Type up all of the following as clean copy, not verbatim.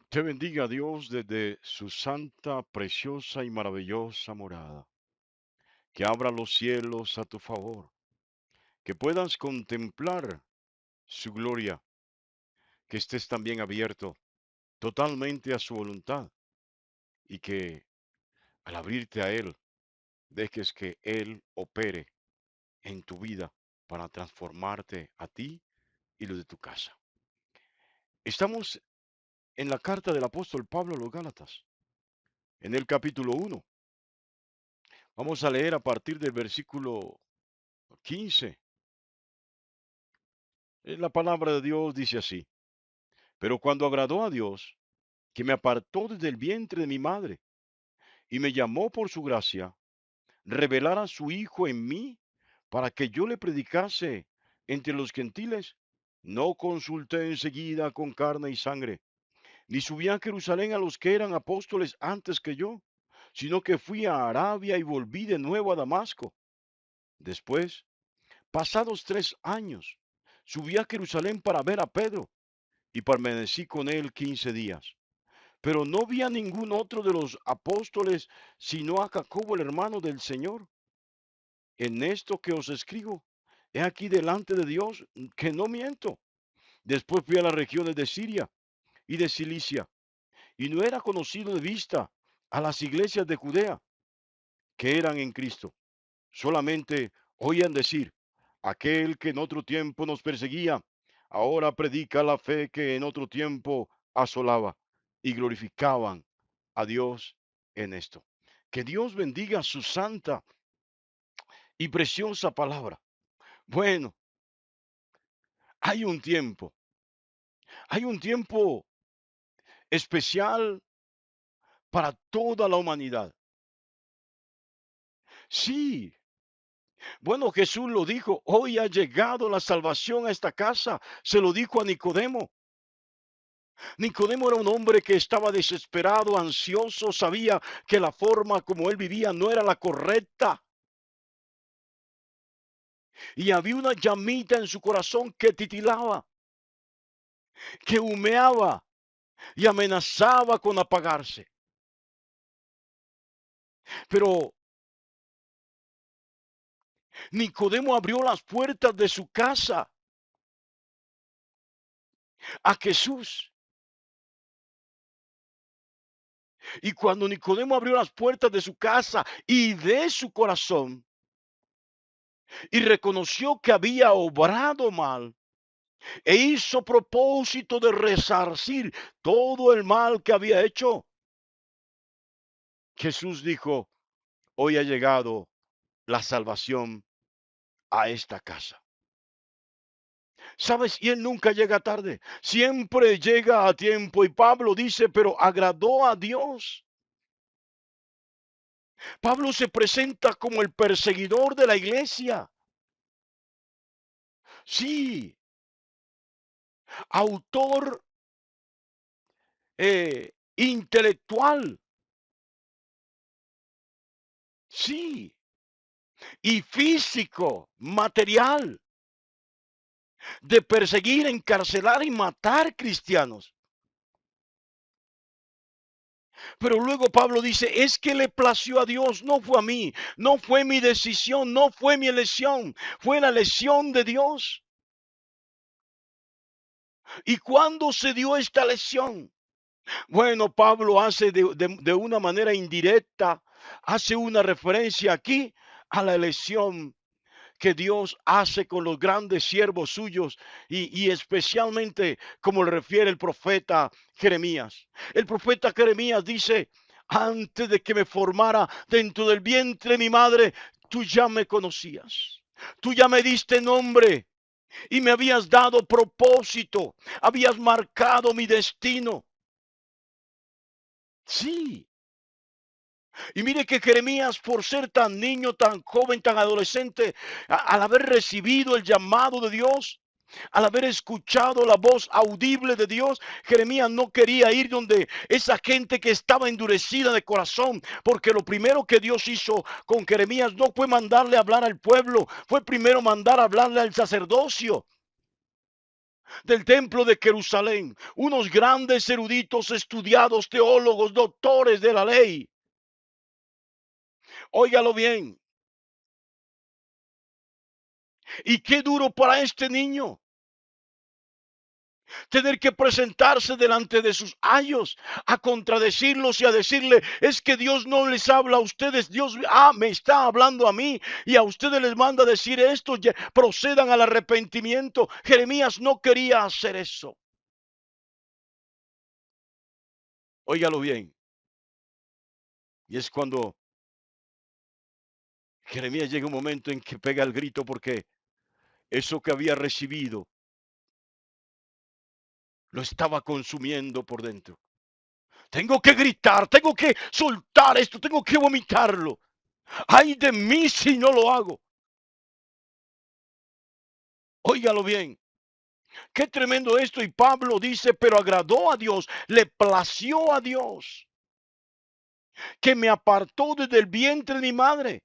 Te bendiga Dios desde su santa, preciosa y maravillosa morada. Que abra los cielos a tu favor. Que puedas contemplar su gloria. Que estés también abierto totalmente a su voluntad. Y que al abrirte a Él, dejes que Él opere en tu vida para transformarte a ti y lo de tu casa. Estamos en la carta del apóstol Pablo a los Gálatas, en el capítulo 1. Vamos a leer a partir del versículo 15. La palabra de Dios dice así: pero cuando agradó a Dios, que me apartó desde el vientre de mi madre y me llamó por su gracia, revelar a su Hijo en mí para que yo le predicase entre los gentiles, no consulté enseguida con carne y sangre, ni subí a Jerusalén a los que eran apóstoles antes que yo, sino que fui a Arabia y volví de nuevo a Damasco. Después, pasados 3 años, subí a Jerusalén para ver a Pedro y permanecí con él 15 días. Pero no vi a ningún otro de los apóstoles, sino a Jacobo, el hermano del Señor. En esto que os escribo, he aquí delante de Dios que no miento. Después fui a las regiones de Siria y de Cilicia, y no era conocido de vista a las iglesias de Judea que eran en Cristo. Solamente oían decir: aquel que en otro tiempo nos perseguía, ahora predica la fe que en otro tiempo asolaba, y glorificaban a Dios en esto. Que Dios bendiga su santa y preciosa palabra. Bueno, hay un tiempo, hay un tiempo especial para toda la humanidad. Sí, bueno, Jesús lo dijo: hoy ha llegado la salvación a esta casa. Se lo dijo a Nicodemo. Nicodemo era un hombre que estaba desesperado, ansioso, sabía que la forma como él vivía no era la correcta. Y había una llamita en su corazón que titilaba, que humeaba y amenazaba con apagarse. Pero Nicodemo abrió las puertas de su casa a Jesús. Y cuando Nicodemo abrió las puertas de su casa y de su corazón y reconoció que había obrado mal, e hizo propósito de resarcir todo el mal que había hecho, Jesús dijo: hoy ha llegado la salvación a esta casa. ¿Sabes? Y él nunca llega tarde, siempre llega a tiempo. Y Pablo dice: pero agradó a Dios. Pablo se presenta como el perseguidor de la iglesia. Sí, autor intelectual. Sí, y físico, material, de perseguir, encarcelar y matar cristianos. Pero luego Pablo dice: es que le plació a Dios, no fue a mí, no fue mi decisión, no fue mi elección, fue la elección de Dios. ¿Y cuándo se dio esta elección? Bueno, Pablo hace de una manera indirecta, hace una referencia aquí a la elección que Dios hace con los grandes siervos suyos, y especialmente como le refiere el profeta Jeremías. El profeta Jeremías dice: antes de que me formara dentro del vientre de mi madre, tú ya me conocías. Tú ya me diste nombre y me habías dado propósito. Habías marcado mi destino. Sí. Y mire que Jeremías, por ser tan niño, tan joven, tan adolescente, al haber recibido el llamado de Dios, al haber escuchado la voz audible de Dios, Jeremías no quería ir donde esa gente que estaba endurecida de corazón, porque lo primero que Dios hizo con Jeremías no fue mandarle a hablar al pueblo, fue primero mandar a hablarle al sacerdocio. del templo de Jerusalén, unos grandes eruditos, estudiados, teólogos, doctores de la ley. Óigalo bien. Y qué duro para este niño tener que presentarse delante de sus ayos a contradecirlos y a decirle, es que Dios no les habla a ustedes, Dios me está hablando a mí y a ustedes les manda a decir esto, procedan al arrepentimiento. Jeremías no quería hacer eso. Óigalo bien. Y es cuando Jeremías llega un momento en que pega el grito porque eso que había recibido lo estaba consumiendo por dentro. Tengo que gritar, tengo que soltar esto, tengo que vomitarlo. Ay de mí si no lo hago. Óigalo bien. Qué tremendo esto. Y Pablo dice, pero agradó a Dios, le plació a Dios, que me apartó desde el vientre de mi madre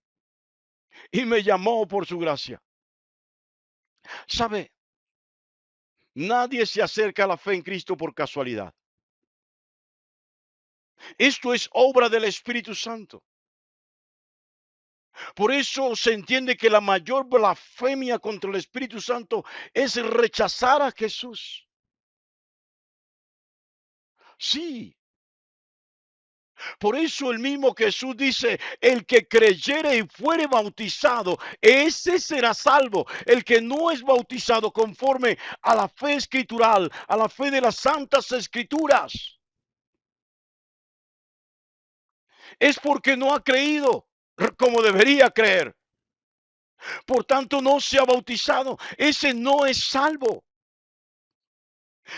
y me llamó por su gracia. ¿Sabe? Nadie se acerca a la fe en Cristo por casualidad. Esto es obra del Espíritu Santo. Por eso se entiende que la mayor blasfemia contra el Espíritu Santo es rechazar a Jesús. Sí. Por eso el mismo Jesús dice, el que creyere y fuere bautizado, ese será salvo. El que no es bautizado conforme a la fe escritural, a la fe de las santas escrituras, es porque no ha creído como debería creer. Por tanto, no se ha bautizado. Ese no es salvo.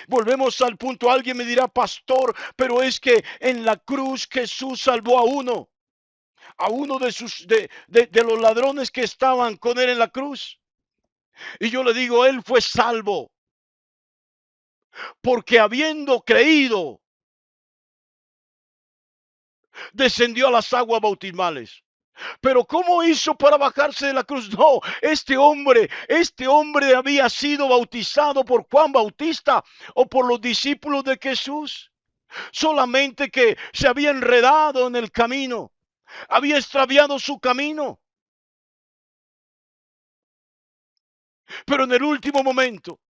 Volvemos al punto. Alguien me dirá, pastor, pero es que en la cruz Jesús salvó a uno de los ladrones que estaban con él en la cruz. Y yo le digo, él fue salvo porque habiendo creído, descendió a las aguas bautismales. Pero ¿cómo hizo para bajarse de la cruz? No, este hombre había sido bautizado por Juan Bautista o por los discípulos de Jesús. Solamente que se había enredado en el camino, había extraviado su camino. Pero en el último momento,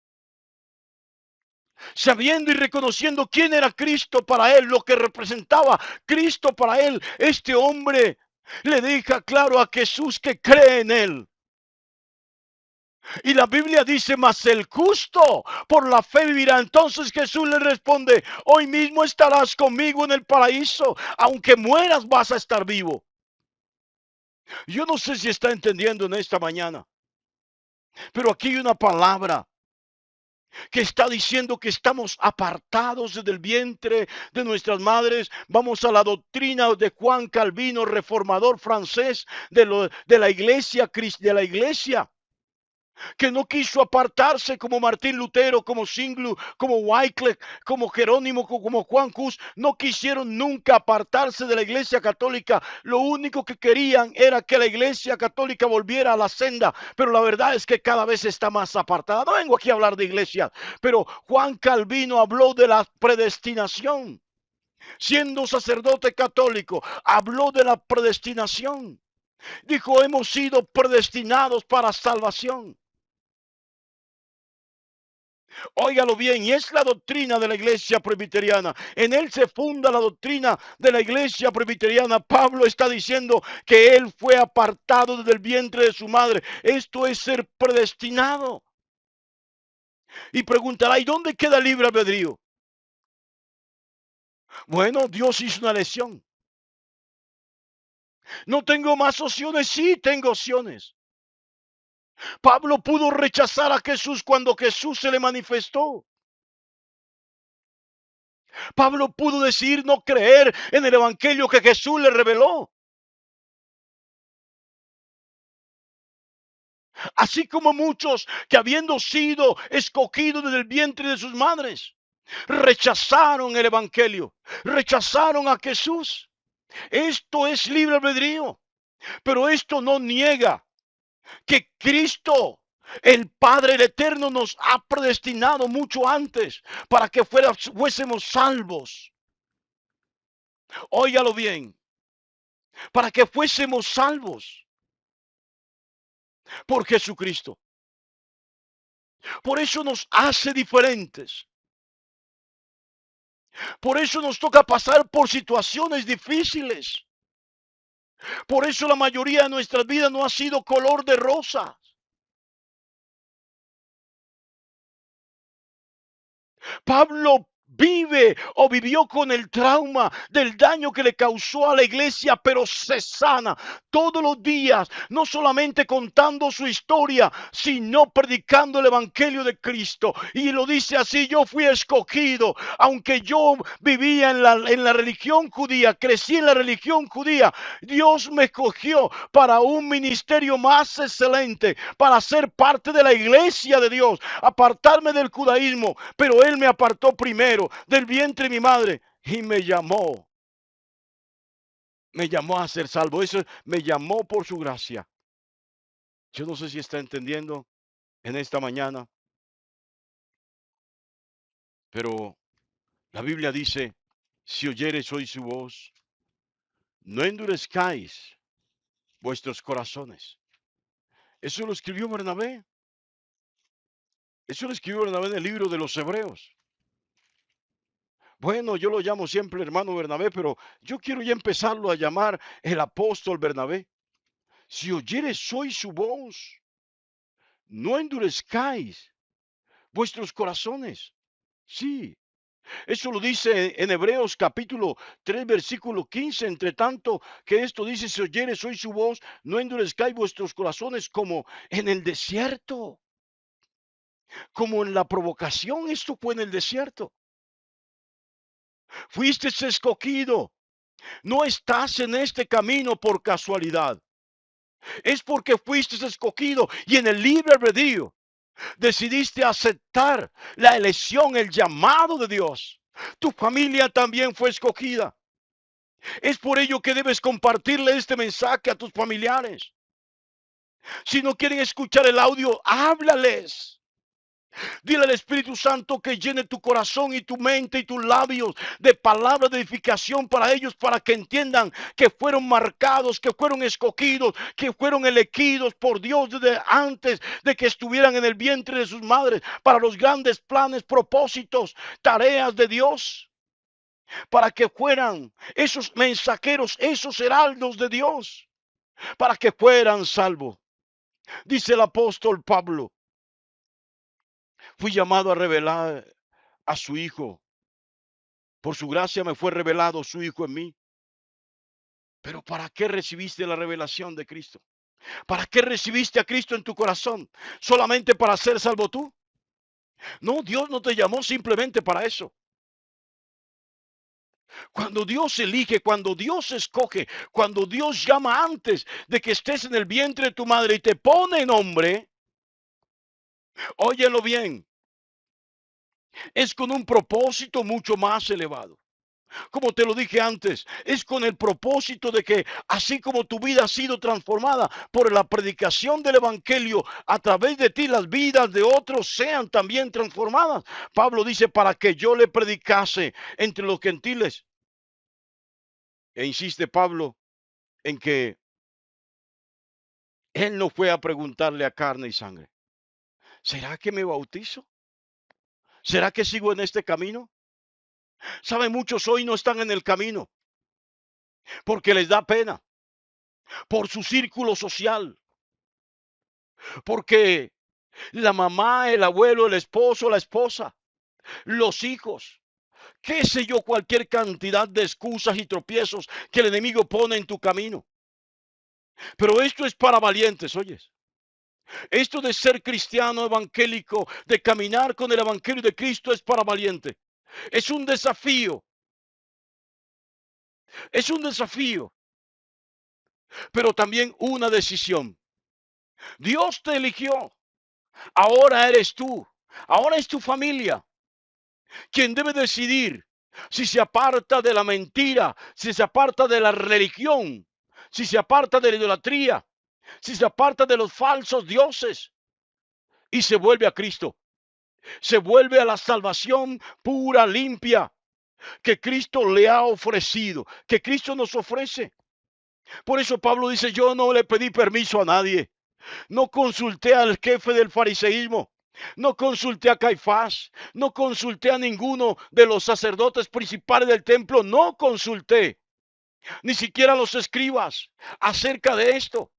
sabiendo y reconociendo quién era Cristo para él, lo que representaba Cristo para él, este hombre le deja claro a Jesús que cree en él. Y la Biblia dice, mas el justo por la fe vivirá. Entonces Jesús le responde, hoy mismo estarás conmigo en el paraíso, aunque mueras vas a estar vivo. Yo no sé si está entendiendo en esta mañana, pero aquí hay una palabra que está diciendo que estamos apartados desde el vientre de nuestras madres. Vamos a la doctrina de Juan Calvino, reformador francés de la iglesia, que no quiso apartarse como Martín Lutero, como Zwingli, como Wycliffe, como Jerónimo, como Juan Hus. No quisieron nunca apartarse de la iglesia católica. Lo único que querían era que la iglesia católica volviera a la senda, pero la verdad es que cada vez está más apartada. No vengo aquí a hablar de iglesia, pero Juan Calvino habló de la predestinación. Siendo sacerdote católico, habló de la predestinación. Dijo, hemos sido predestinados para salvación. Óigalo bien, y es la doctrina de la iglesia presbiteriana. En él se funda la doctrina de la iglesia presbiteriana. Pablo está diciendo que él fue apartado desde el vientre de su madre. Esto es ser predestinado. Y preguntará, ¿y dónde queda el libre albedrío? Bueno, Dios hizo una elección. No tengo más opciones, sí tengo opciones. Pablo pudo rechazar a Jesús cuando Jesús se le manifestó. Pablo pudo decidir no creer en el evangelio que Jesús le reveló. Así como muchos que habiendo sido escogidos desde el vientre de sus madres, rechazaron el evangelio, rechazaron a Jesús. Esto es libre albedrío, pero esto no niega que Cristo El Padre el Eterno nos ha predestinado mucho antes para que fuésemos salvos. Óigalo bien, para que fuésemos salvos por Jesucristo. Por eso nos hace diferentes. Por eso nos toca pasar por situaciones difíciles. Por eso la mayoría de nuestras vidas no ha sido color de rosa. Pablo vive o vivió con el trauma del daño que le causó a la iglesia, pero se sana todos los días, no solamente contando su historia, sino predicando el evangelio de Cristo. Y lo dice así: yo fui escogido, aunque yo vivía en la religión judía, crecí en la religión judía, Dios me escogió para un ministerio más excelente, para ser parte de la iglesia de Dios, apartarme del judaísmo, pero Él me apartó primero del vientre de mi madre y me llamó a ser salvo. Eso me llamó por su gracia. Yo no sé si está entendiendo en esta mañana, pero la Biblia dice: si oyereis hoy su voz, no endurezcáis vuestros corazones. Eso lo escribió Bernabé. Eso lo escribió Bernabé en el libro de los Hebreos. Bueno, yo lo llamo siempre hermano Bernabé, pero yo quiero ya empezarlo a llamar el apóstol Bernabé. Si oyeres hoy su voz, no endurezcáis vuestros corazones. Sí, eso lo dice en Hebreos capítulo 3, versículo 15. Entre tanto que esto dice: si oyeres hoy su voz, no endurezcáis vuestros corazones como en el desierto, como en la provocación. Esto fue en el desierto. Fuiste escogido. No estás en este camino por casualidad. Es porque fuiste escogido y en el libre albedrío decidiste aceptar la elección, el llamado de Dios. Tu familia también fue escogida. Es por ello que debes compartirle este mensaje a tus familiares. Si no quieren escuchar el audio, háblales. Dile al Espíritu Santo que llene tu corazón y tu mente y tus labios de palabras de edificación para ellos, para que entiendan que fueron marcados, que fueron escogidos, que fueron elegidos por Dios desde antes de que estuvieran en el vientre de sus madres, para los grandes planes, propósitos, tareas de Dios, para que fueran esos mensajeros, esos heraldos de Dios, para que fueran salvos. Dice el apóstol Pablo: fui llamado a revelar a su Hijo. Por su gracia me fue revelado su Hijo en mí. Pero ¿para qué recibiste la revelación de Cristo? ¿Para qué recibiste a Cristo en tu corazón? ¿Solamente para ser salvo tú? No, Dios no te llamó simplemente para eso. Cuando Dios elige, cuando Dios escoge, cuando Dios llama antes de que estés en el vientre de tu madre y te pone nombre, óyelo bien, es con un propósito mucho más elevado. Como te lo dije antes, es con el propósito de que así como tu vida ha sido transformada por la predicación del evangelio, a través de ti las vidas de otros sean también transformadas. Pablo dice: para que yo le predicase entre los gentiles. E insiste Pablo en que él no fue a preguntarle a carne y sangre: ¿será que me bautizo? ¿Será que sigo en este camino? Saben, muchos hoy no están en el camino porque les da pena, por su círculo social, porque la mamá, el abuelo, el esposo, la esposa, los hijos, qué sé yo, cualquier cantidad de excusas y tropiezos que el enemigo pone en tu camino. Pero esto es para valientes, oyes. Esto de ser cristiano evangélico, de caminar con el evangelio de Cristo, es para valiente. Es un desafío, es un desafío, pero también una decisión. Dios te eligió, ahora eres tú, ahora es tu familia quien debe decidir si se aparta de la mentira, si se aparta de la religión, si se aparta de la idolatría, si se aparta de los falsos dioses. y se vuelve a Cristo. Se vuelve a la salvación pura, limpia, que Cristo le ha ofrecido, que Cristo nos ofrece. Por eso Pablo dice, yo no le pedí permiso a nadie. No consulté al jefe del fariseísmo. No consulté a Caifás. No consulté a ninguno de los sacerdotes principales del templo. No consulté. Ni siquiera a los escribas acerca de esto.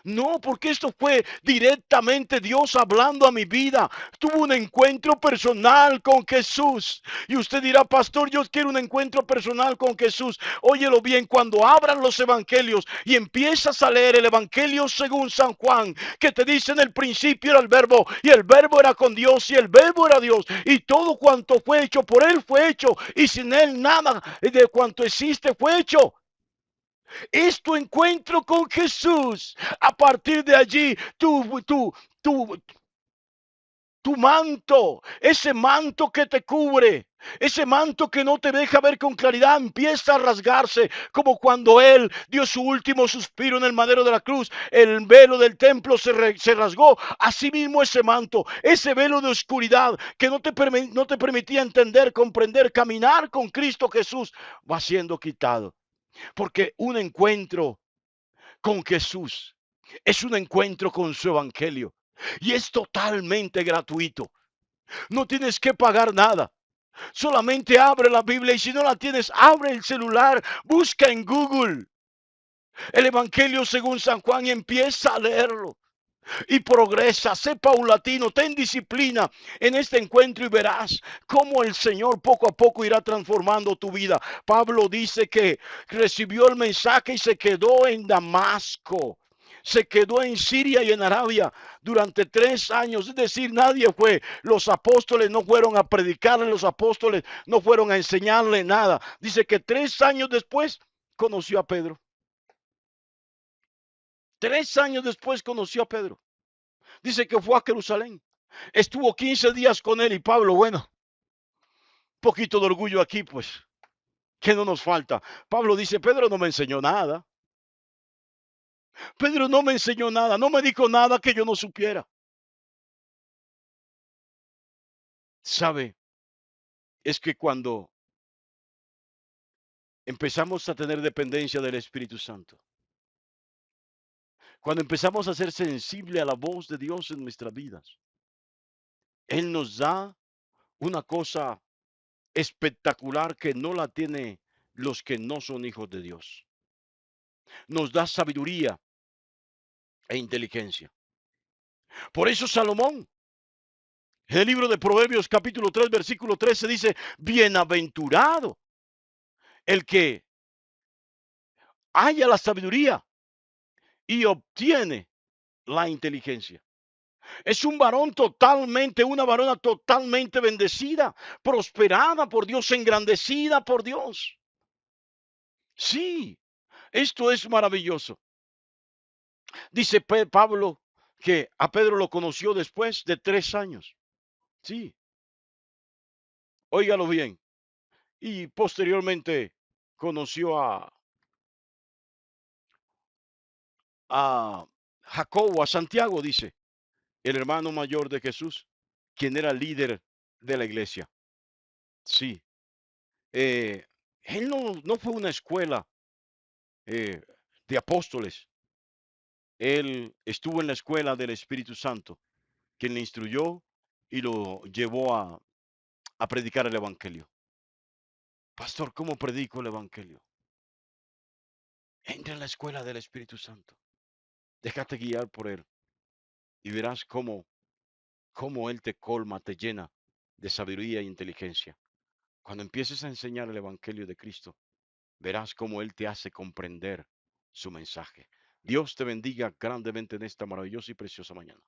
No, porque esto fue directamente Dios hablando a mi vida. Tuve un encuentro personal con Jesús. Y usted dirá, pastor, yo quiero un encuentro personal con Jesús. Óyelo bien, cuando abran los evangelios y empiezas a leer el evangelio según San Juan, que te dice en el principio era el verbo, y el verbo era con Dios, y el verbo era Dios, y todo cuanto fue hecho por él fue hecho, y sin él nada de cuanto existe fue hecho. Es tu encuentro con Jesús. A partir de allí, tu, tu manto, ese manto que te cubre, ese manto que no te deja ver con claridad, empieza a rasgarse, como cuando Él dio su último suspiro en el madero de la cruz. El velo del templo se rasgó. Asimismo ese manto, ese velo de oscuridad que no te permitía entender, comprender, caminar con Cristo Jesús, va siendo quitado. Porque un encuentro con Jesús es un encuentro con su evangelio. Y es totalmente gratuito. No tienes que pagar nada. Solamente abre la Biblia y si no la tienes, abre el celular, busca en Google el Evangelio según San Juan y empieza a leerlo. Y progresa, sé paulatino, ten disciplina en este encuentro y verás cómo el Señor poco a poco irá transformando tu vida. Pablo dice que recibió el mensaje y se quedó en Damasco. Se quedó en Siria y en Arabia durante 3 años. Es decir, nadie fue. Los apóstoles no fueron a predicarle, los apóstoles no fueron a enseñarle nada. Dice que 3 años después conoció a Pedro. 3 años después conoció a Pedro. Dice que fue a Jerusalén. Estuvo 15 días con él y Pablo, bueno, poquito de orgullo aquí, pues, ¿qué no nos falta? Pablo dice, Pedro no me enseñó nada. Pedro no me enseñó nada, no me dijo nada que yo no supiera. ¿Sabe? Es que cuando empezamos a tener dependencia del Espíritu Santo, cuando empezamos a ser sensible a la voz de Dios en nuestras vidas, Él nos da una cosa espectacular que no la tiene los que no son hijos de Dios. Nos da sabiduría e inteligencia. Por eso Salomón, en el libro de Proverbios capítulo 3 versículo 13 dice, bienaventurado el que haya la sabiduría y obtiene la inteligencia. Es un varón totalmente, una varona totalmente bendecida, prosperada por Dios, engrandecida por Dios. Sí, esto es maravilloso. Dice Pablo que a Pedro lo conoció después de 3 años. Sí, óigalo bien. Y posteriormente conoció a Jacobo, a Santiago, dice, el hermano mayor de Jesús, quien era líder de la iglesia. Sí, él no fue una escuela eh, de apóstoles. Él estuvo en la escuela del Espíritu Santo, quien le instruyó y lo llevó a predicar el Evangelio. Pastor, ¿cómo predico el Evangelio? Entra en la escuela del Espíritu Santo. Déjate guiar por él y verás cómo Él te colma, te llena de sabiduría e inteligencia. Cuando empieces a enseñar el Evangelio de Cristo, verás cómo Él te hace comprender su mensaje. Dios te bendiga grandemente en esta maravillosa y preciosa mañana.